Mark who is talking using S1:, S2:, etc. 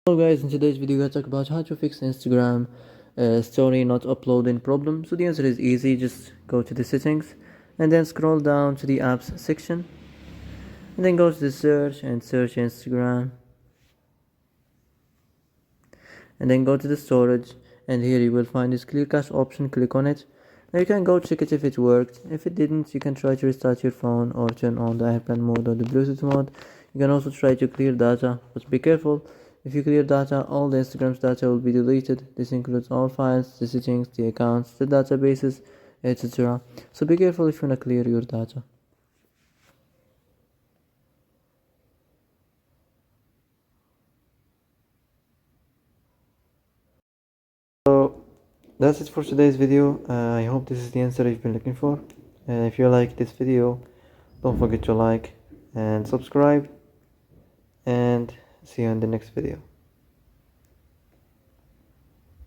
S1: Hello guys, in today's video I talk about how to fix Instagram story not uploading problem. So the answer is easy. Just go to the settings and then scroll down to the apps section and then go to the search and search Instagram and then go to the storage, and here you will find this clear cache option. Click on it. Now you can go check it if it worked. If it didn't, you can try to restart your phone or turn on the airplane mode or the Bluetooth mode. You can also try to clear data, but be careful. If you clear data, all the Instagram's data will be deleted. This includes all files, the settings, the accounts, the databases, etc. So be careful if you wanna clear your data. So that's it for today's video. I hope this is the answer you've been looking for. If you like this video, don't forget to like and subscribe, and see you in the next video.